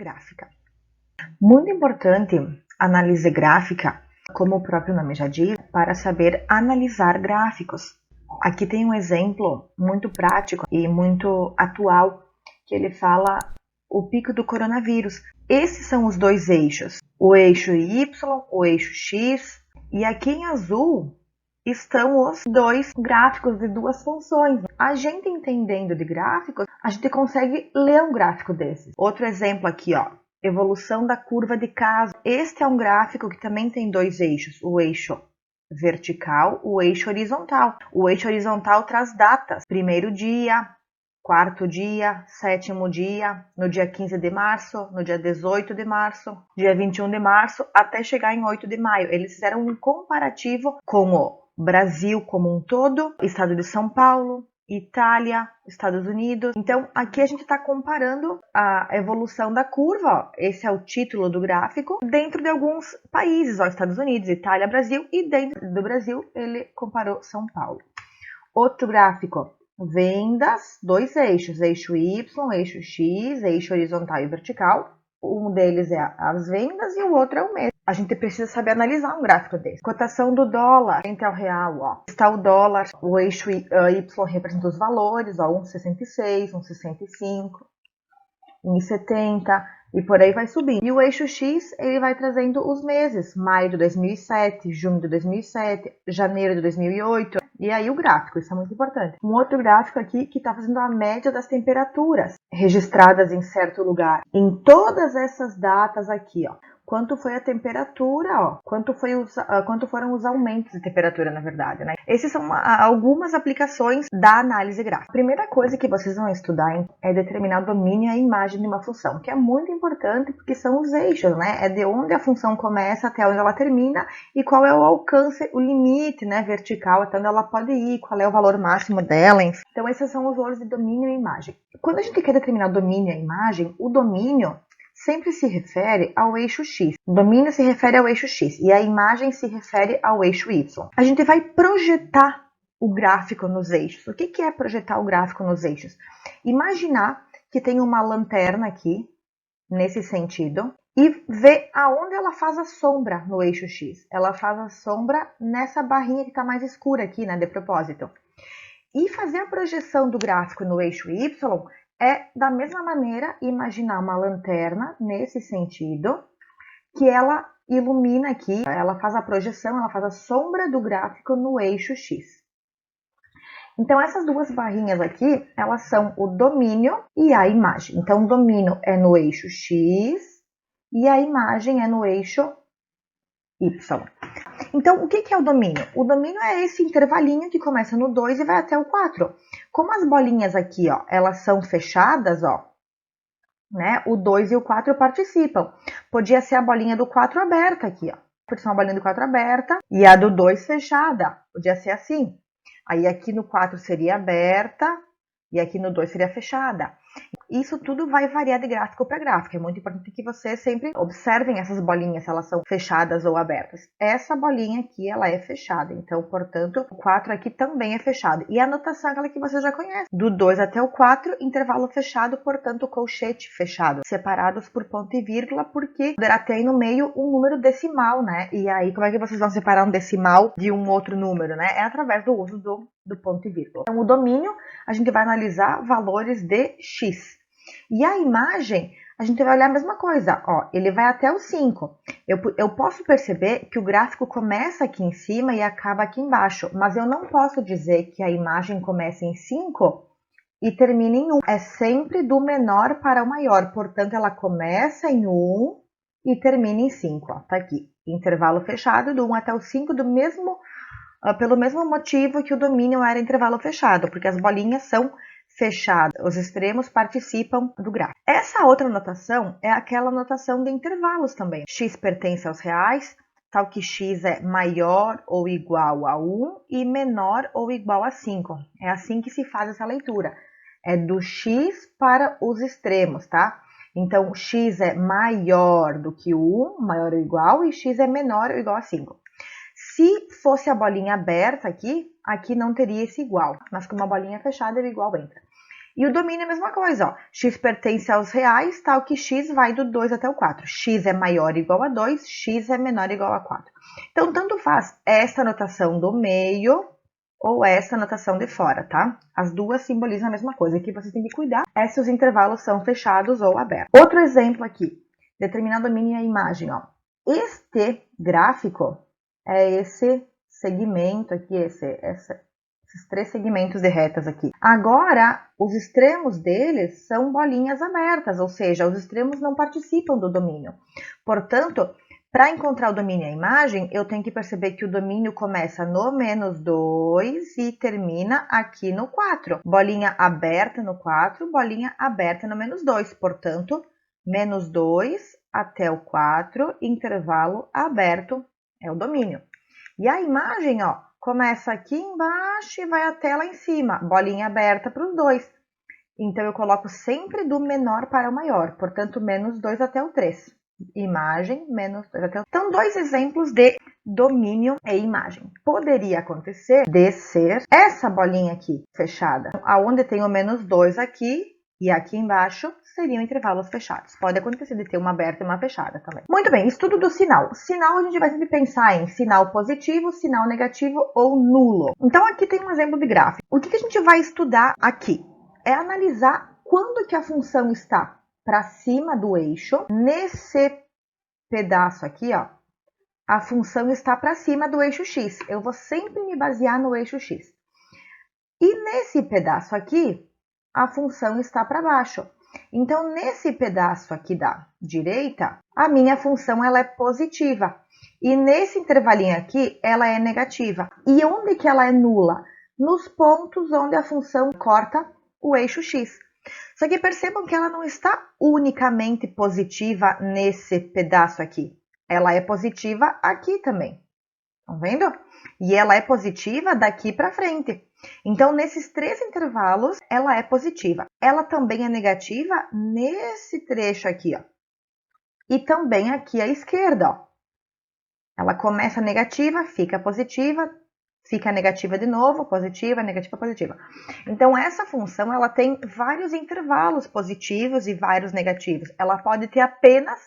gráfica. Muito importante a análise gráfica, como o próprio nome já diz, para saber analisar gráficos. Aqui tem um exemplo muito prático e muito atual, que ele fala o pico do coronavírus. Esses são os dois eixos, o eixo Y, o eixo X, e aqui em azul estão os dois gráficos de duas funções. A gente entendendo de gráficos, a gente consegue ler um gráfico desses. Outro exemplo aqui, ó, evolução da curva de Kasman. Este é um gráfico que também tem dois eixos, o eixo vertical, o eixo horizontal. O eixo horizontal traz datas, primeiro dia, quarto dia, sétimo dia, no dia 15 de março, no dia 18 de março, dia 21 de março, até chegar em 8 de maio. Eles fizeram um comparativo com o Brasil como um todo, estado de São Paulo, Itália, Estados Unidos. Então, aqui a gente está comparando a evolução da curva, ó. Esse é o título do gráfico, dentro de alguns países, ó, Estados Unidos, Itália, Brasil, e dentro do Brasil ele comparou São Paulo. Outro gráfico, vendas, dois eixos, eixo Y, eixo X, eixo horizontal e vertical. Um deles é as vendas e o outro é o mesmo. A gente precisa saber analisar um gráfico desse. Cotação do dólar frente ao real, ó. Está o dólar, o eixo Y representa os valores, ó, 1,66, 1,65, 1,70 e por aí vai subindo. E o eixo X, ele vai trazendo os meses, maio de 2007, junho de 2007, janeiro de 2008, e aí o gráfico, isso é muito importante. Um outro gráfico aqui que está fazendo a média das temperaturas registradas em certo lugar. Em todas essas datas aqui, ó, quanto foi a temperatura, ó, quanto foram os aumentos de temperatura, na verdade, né? Essas são algumas aplicações da análise gráfica. A primeira coisa que vocês vão estudar é determinar o domínio e a imagem de uma função, que é muito importante porque são os eixos, né? É de onde a função começa até onde ela termina e qual é o alcance, o limite, né, vertical, até onde ela pode ir, qual é o valor máximo dela, enfim. Então, esses são os valores de domínio e imagem. Quando a gente quer determinar o domínio e a imagem, o domínio sempre se refere ao eixo X. O domínio se refere ao eixo X e a imagem se refere ao eixo Y. A gente vai projetar o gráfico nos eixos. O que é projetar o gráfico nos eixos? Imaginar que tem uma lanterna aqui, nesse sentido, e ver aonde ela faz a sombra no eixo X. Ela faz a sombra nessa barrinha que está mais escura aqui, né, de propósito. E fazer a projeção do gráfico no eixo Y é, da mesma maneira, imaginar uma lanterna nesse sentido, que ela ilumina aqui, ela faz a projeção, ela faz a sombra do gráfico no eixo X. Então, essas duas barrinhas aqui, elas são o domínio e a imagem. Então, o domínio é no eixo X e a imagem é no eixo Y. Então, o que é o domínio? O domínio é esse intervalinho que começa no 2 e vai até o 4. Como as bolinhas aqui, ó, elas são fechadas, ó, né? O 2 e o 4 participam. Podia ser a bolinha do 4 aberta aqui, ó. Podia ser uma bolinha do 4 aberta e a do 2 fechada. Podia ser assim. Aí aqui no 4 seria aberta e aqui no 2 seria fechada. Isso tudo vai variar de gráfico para gráfico. É muito importante que vocês sempre observem essas bolinhas, se elas são fechadas ou abertas. Essa bolinha aqui, ela é fechada. Então, portanto, o 4 aqui também é fechado. E a anotação é aquela que vocês já conhecem. Do 2 até o 4, intervalo fechado, portanto, colchete fechado. Separados por ponto e vírgula, porque poderá ter aí no meio um número decimal, né? E aí, como é que vocês vão separar um decimal de um outro número, né? É através do uso do ponto e vírgula. Então, o domínio, a gente vai analisar valores de X. E a imagem, a gente vai olhar a mesma coisa, ó, ele vai até o 5. Eu posso perceber que o gráfico começa aqui em cima e acaba aqui embaixo, mas eu não posso dizer que a imagem começa em 5 e termina em 1. É sempre do menor para o maior, portanto, ela começa em 1 e termina em 5, ó, tá aqui. Intervalo fechado do 1 até o 5 pelo mesmo motivo que o domínio era intervalo fechado, porque as bolinhas são fechadas, os extremos participam do gráfico. Essa outra notação é aquela notação de intervalos também. X pertence aos reais, tal que X é maior ou igual a 1 e menor ou igual a 5. É assim que se faz essa leitura. É do X para os extremos, tá? Então, X é maior do que 1, maior ou igual, e X é menor ou igual a 5. Se fosse a bolinha aberta aqui não teria esse igual, mas com uma bolinha fechada ele igual entra. E o domínio é a mesma coisa, ó. X pertence aos reais, tal que x vai do 2 até o 4. X é maior ou igual a 2, x é menor ou igual a 4. Então, tanto faz essa notação do meio ou essa notação de fora, tá? As duas simbolizam a mesma coisa. Aqui vocês têm que cuidar se os intervalos são fechados ou abertos. Outro exemplo aqui. Determinar domínio e a imagem, ó. Este gráfico é esse segmento aqui, esses 3 segmentos de retas aqui. Agora, os extremos deles são bolinhas abertas, ou seja, os extremos não participam do domínio. Portanto, para encontrar o domínio e a imagem, eu tenho que perceber que o domínio começa no -2 e termina aqui no 4. Bolinha aberta no 4, bolinha aberta no -2. Portanto, -2 até o 4, intervalo aberto é o domínio. E a imagem, ó, começa aqui embaixo e vai até lá em cima, bolinha aberta para os dois. Então, eu coloco sempre do menor para o maior, portanto, -2 até o 3. Imagem, -2 até o 3. Então, 2 exemplos de domínio e imagem. Poderia acontecer de ser essa bolinha aqui, fechada, aonde tem o -2 aqui e aqui embaixo seriam intervalos fechados. Pode acontecer de ter uma aberta e uma fechada também. Muito bem, estudo do sinal. Sinal a gente vai sempre pensar em sinal positivo, sinal negativo ou nulo. Então aqui tem um exemplo de gráfico. O que a gente vai estudar aqui? É analisar quando que a função está para cima do eixo. Nesse pedaço aqui, ó, a função está para cima do eixo x. Eu vou sempre me basear no eixo x. E nesse pedaço aqui, a função está para baixo. Então, nesse pedaço aqui da direita, a minha função ela é positiva. E nesse intervalinho aqui, ela é negativa. E onde que ela é nula? Nos pontos onde a função corta o eixo x. Só que percebam que ela não está unicamente positiva nesse pedaço aqui. Ela é positiva aqui também. Estão vendo? E ela é positiva daqui para frente. Então, nesses 3 intervalos, ela é positiva. Ela também é negativa nesse trecho aqui, ó. E também aqui à esquerda, ó. Ela começa negativa, fica positiva, fica negativa de novo, positiva, negativa, positiva. Então, essa função, ela tem vários intervalos positivos e vários negativos. Ela pode ter apenas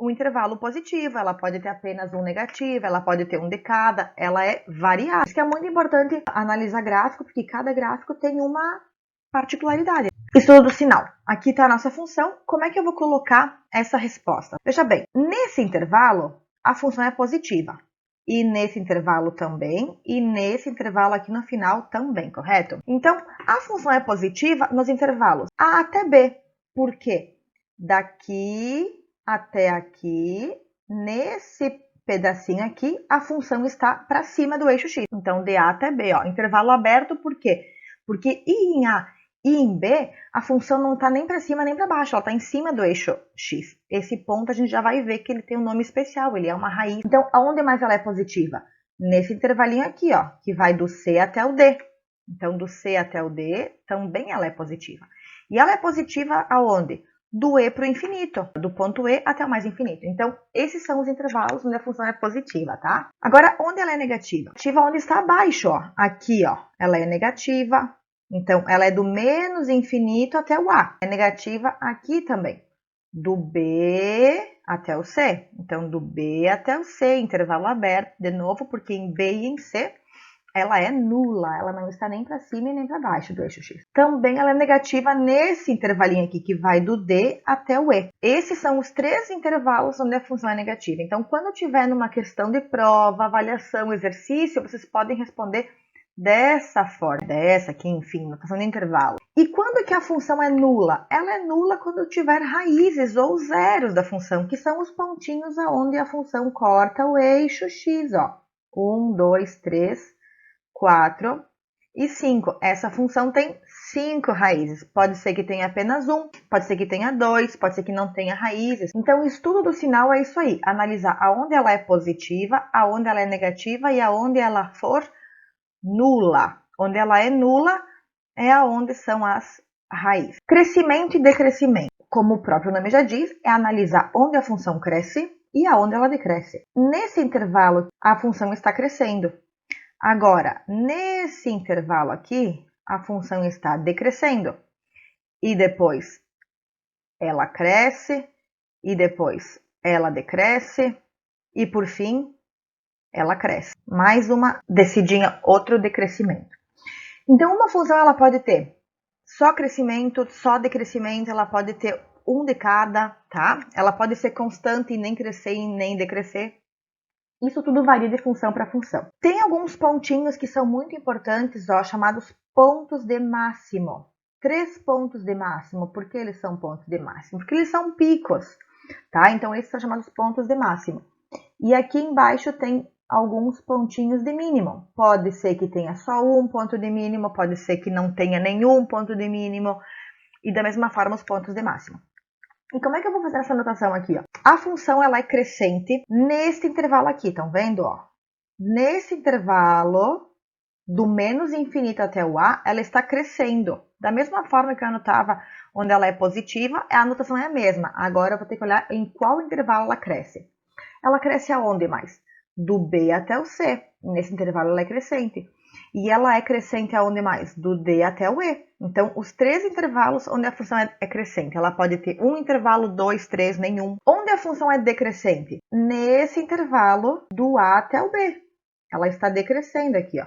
um intervalo positivo, ela pode ter apenas um negativo, ela pode ter um de cada, ela é variável. Isso que é muito importante analisar gráfico, porque cada gráfico tem uma particularidade. Estudo do sinal. Aqui está a nossa função. Como é que eu vou colocar essa resposta? Veja bem, nesse intervalo, a função é positiva. E nesse intervalo também, e nesse intervalo aqui no final também, correto? Então, a função é positiva nos intervalos A até B. Por quê? Daqui até aqui, nesse pedacinho aqui, a função está para cima do eixo x. Então, de A até B, ó, intervalo aberto, por quê? Porque em A e em B, a função não está nem para cima nem para baixo, ela está em cima do eixo x. Esse ponto a gente já vai ver que ele tem um nome especial, ele é uma raiz. Então, aonde mais ela é positiva? Nesse intervalinho aqui, ó, que vai do C até o D. Então, do C até o D, também ela é positiva. E ela é positiva aonde? Do E para o infinito, do ponto E até o mais infinito. Então, esses são os intervalos onde a função é positiva, tá? Agora, onde ela é negativa? Negativa onde está abaixo, ó. Aqui, ó, ela é negativa. Então, ela é do menos infinito até o A. É negativa aqui também. Do B até o C. Então, do B até o C, intervalo aberto, de novo, porque em B e em C, ela é nula, ela não está nem para cima e nem para baixo do eixo x. Também ela é negativa nesse intervalinho aqui, que vai do D até o E. Esses são os 3 intervalos onde a função é negativa. Então, quando tiver numa questão de prova, avaliação, exercício, vocês podem responder dessa forma, dessa aqui, enfim, notação de intervalo. E quando que a função é nula? Ela é nula quando tiver raízes ou zeros da função, que são os pontinhos aonde a função corta o eixo x, ó. 1, 2, 3... 4 e 5. Essa função tem 5 raízes. Pode ser que tenha apenas 1, pode ser que tenha 2, pode ser que não tenha raízes. Então, o estudo do sinal é isso aí. Analisar aonde ela é positiva, aonde ela é negativa e aonde ela for nula. Onde ela é nula é aonde são as raízes. Crescimento e decrescimento. Como o próprio nome já diz, é analisar onde a função cresce e aonde ela decresce. Nesse intervalo, a função está crescendo. Agora, nesse intervalo aqui, a função está decrescendo. e depois ela cresce, e depois ela decresce, e por fim ela cresce. Mais uma descidinha, outro decrescimento. Então uma função ela pode ter só crescimento, só decrescimento, ela pode ter um de cada, tá? Ela pode ser constante e nem crescer e nem decrescer. Isso tudo varia de função para função. Tem alguns pontinhos que são muito importantes, ó, chamados pontos de máximo. 3 pontos de máximo. Por que eles são pontos de máximo? Porque eles são picos, tá? Então esses são chamados pontos de máximo. E aqui embaixo tem alguns pontinhos de mínimo. Pode ser que tenha só um ponto de mínimo, pode ser que não tenha nenhum ponto de mínimo. E da mesma forma os pontos de máximo. E como é que eu vou fazer essa anotação aqui? Ó? A função ela é crescente nesse intervalo aqui, estão vendo? Ó? Nesse intervalo, do menos infinito até o A, ela está crescendo. Da mesma forma que eu anotava onde ela é positiva, a anotação é a mesma. Agora eu vou ter que olhar em qual intervalo ela cresce. Ela cresce aonde mais? Do B até o C. Nesse intervalo ela é crescente. E ela é crescente aonde mais? Do D até o E. Então, os 3 intervalos onde a função é crescente. Ela pode ter um intervalo, 2, 3, nenhum. Onde a função é decrescente? Nesse intervalo do A até o B. Ela está decrescendo aqui, ó.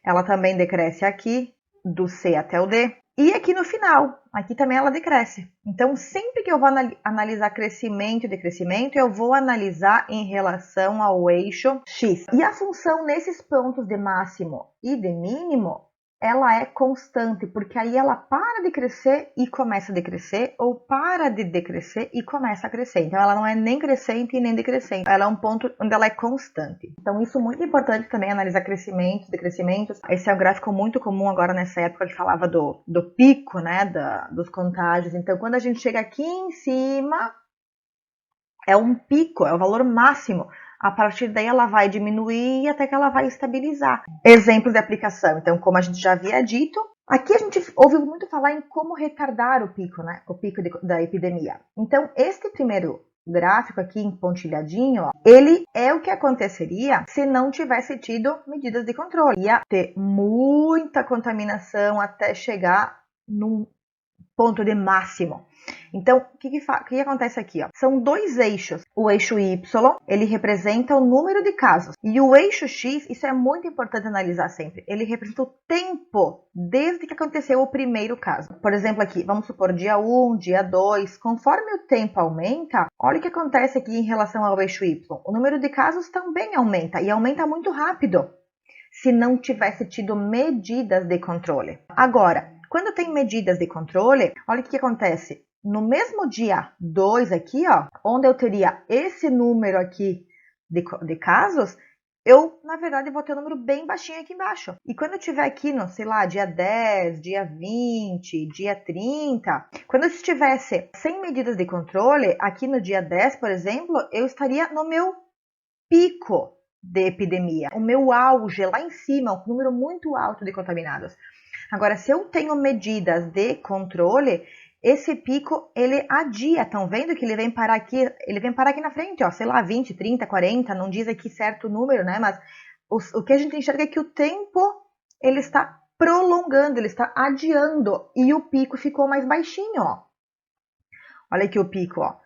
Ela também decresce aqui, do C até o D. E aqui no final, aqui também ela decresce. Então, sempre que eu vou analisar crescimento e decrescimento, eu vou analisar em relação ao eixo X. E a função nesses pontos de máximo e de mínimo, ela é constante, porque aí ela para de crescer e começa a decrescer, ou para de decrescer e começa a crescer. Então, ela não é nem crescente e nem decrescente. Ela é um ponto onde ela é constante. Então, isso é muito importante também, analisar crescimentos, decrescimentos. Esse é um gráfico muito comum agora nessa época, que falava do pico, né, dos contágios. Então, quando a gente chega aqui em cima, é um pico, é o valor máximo. A partir daí ela vai diminuir até que ela vai estabilizar. Exemplos de aplicação. Então, como a gente já havia dito, aqui a gente ouviu muito falar em como retardar o pico, né? O pico da epidemia. Então, este primeiro gráfico aqui em pontilhadinho, ó, ele é o que aconteceria se não tivesse tido medidas de controle. Ia ter muita contaminação até chegar num ponto de máximo. Então, o que acontece aqui? Ó? São 2 eixos. O eixo Y, ele representa o número de casos. E o eixo X, isso é muito importante analisar sempre, ele representa o tempo desde que aconteceu o primeiro caso. Por exemplo, aqui, vamos supor dia 1, dia 2. Conforme o tempo aumenta, olha o que acontece aqui em relação ao eixo Y. O número de casos também aumenta, e aumenta muito rápido, se não tivesse tido medidas de controle. Agora, quando tem medidas de controle, olha o que acontece. No mesmo dia 2 aqui, ó, onde eu teria esse número aqui de casos, eu, na verdade, vou ter um número bem baixinho aqui embaixo. E quando eu tiver aqui no, sei lá, dia 10, dia 20, dia 30, quando eu estivesse sem medidas de controle, aqui no dia 10, por exemplo, eu estaria no meu pico de epidemia, o meu auge lá em cima, um número muito alto de contaminados. Agora, se eu tenho medidas de controle, esse pico, ele adia. Estão vendo que ele vem parar aqui na frente, ó, sei lá, 20, 30, 40, não diz aqui certo número, né? Mas o que a gente enxerga é que o tempo, ele está prolongando, ele está adiando, e o pico ficou mais baixinho, ó. Olha aqui o pico, ó.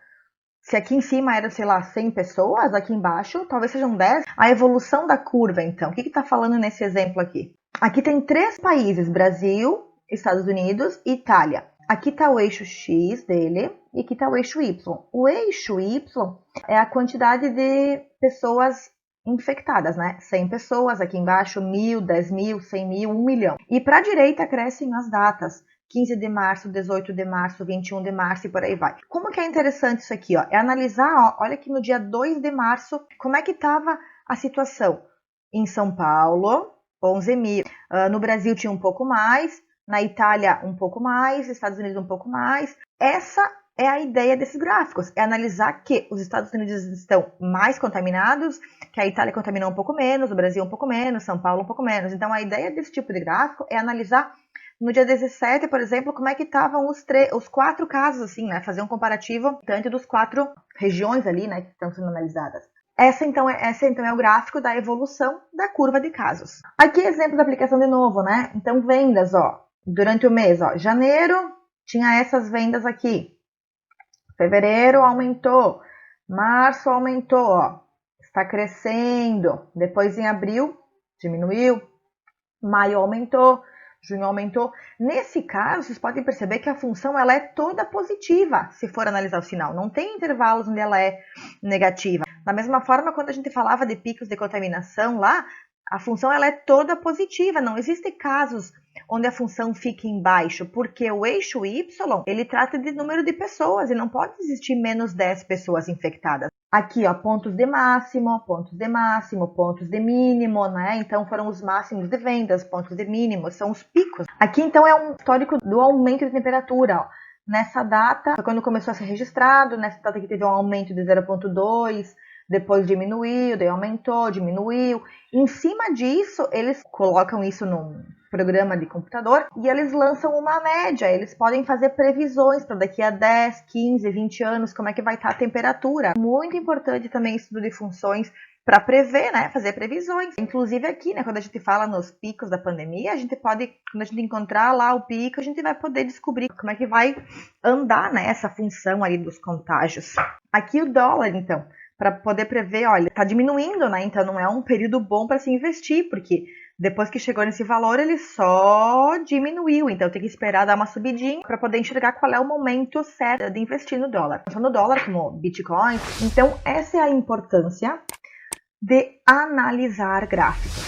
Se aqui em cima era, sei lá, 100 pessoas, aqui embaixo talvez sejam 10. A evolução da curva, então, o que está falando nesse exemplo aqui? Aqui tem 3 países, Brasil, Estados Unidos e Itália. Aqui está o eixo X dele e aqui está o eixo Y. O eixo Y é a quantidade de pessoas infectadas, né? 100 pessoas, aqui embaixo 1.000, 10.000, 100.000, 1 milhão. E para a direita crescem as datas. 15 de março, 18 de março, 21 de março e por aí vai. Como que é interessante isso aqui? Ó? É analisar, ó, olha aqui no dia 2 de março, como é que estava a situação. Em São Paulo, 11 mil. No Brasil tinha um pouco mais, na Itália um pouco mais, Estados Unidos um pouco mais. Essa é a ideia desses gráficos, é analisar que os Estados Unidos estão mais contaminados, que a Itália contaminou um pouco menos, o Brasil um pouco menos, São Paulo um pouco menos. Então a ideia desse tipo de gráfico é analisar no dia 17, por exemplo, como é que estavam os 4 casos, assim, né? Fazer um comparativo tanto dos 4 regiões ali, né, que estão sendo analisadas. Esse então é o gráfico da evolução da curva de casos. Aqui exemplo da aplicação de novo, né? Então vendas, ó, durante o mês, ó, janeiro tinha essas vendas aqui. Fevereiro aumentou, março aumentou, ó, está crescendo. Depois em abril diminuiu, maio aumentou, junho aumentou. Nesse caso, vocês podem perceber que a função ela é toda positiva, se for analisar o sinal. Não tem intervalos onde ela é negativa. Da mesma forma, quando a gente falava de picos de contaminação lá, a função ela é toda positiva. Não existem casos onde a função fica embaixo, porque o eixo Y, ele trata de número de pessoas e não pode existir menos 10 pessoas infectadas. Aqui, ó, pontos de máximo, pontos de mínimo, né? Então, foram os máximos de vendas, pontos de mínimo, são os picos. Aqui, então, é um histórico do aumento de temperatura, ó. Nessa data, foi quando começou a ser registrado, nessa data aqui teve um aumento de 0,2, depois diminuiu, daí aumentou, diminuiu. Em cima disso, eles colocam isso num programa de computador e eles lançam uma média. Eles podem fazer previsões para daqui a 10, 15, 20 anos, como é que vai estar a temperatura. Muito importante também estudo de funções para prever, né, fazer previsões. Inclusive aqui, né, quando a gente fala nos picos da pandemia, a gente pode, quando a gente encontrar lá o pico, a gente vai poder descobrir como é que vai andar, né, essa função ali dos contágios. Aqui o dólar, então, para poder prever, olha, está diminuindo, né? Então não é um período bom para se investir, porque depois que chegou nesse valor, ele só diminuiu. Então tem que esperar dar uma subidinha para poder enxergar qual é o momento certo de investir no dólar. Não só no dólar, como Bitcoin. Então essa é a importância de analisar gráficos.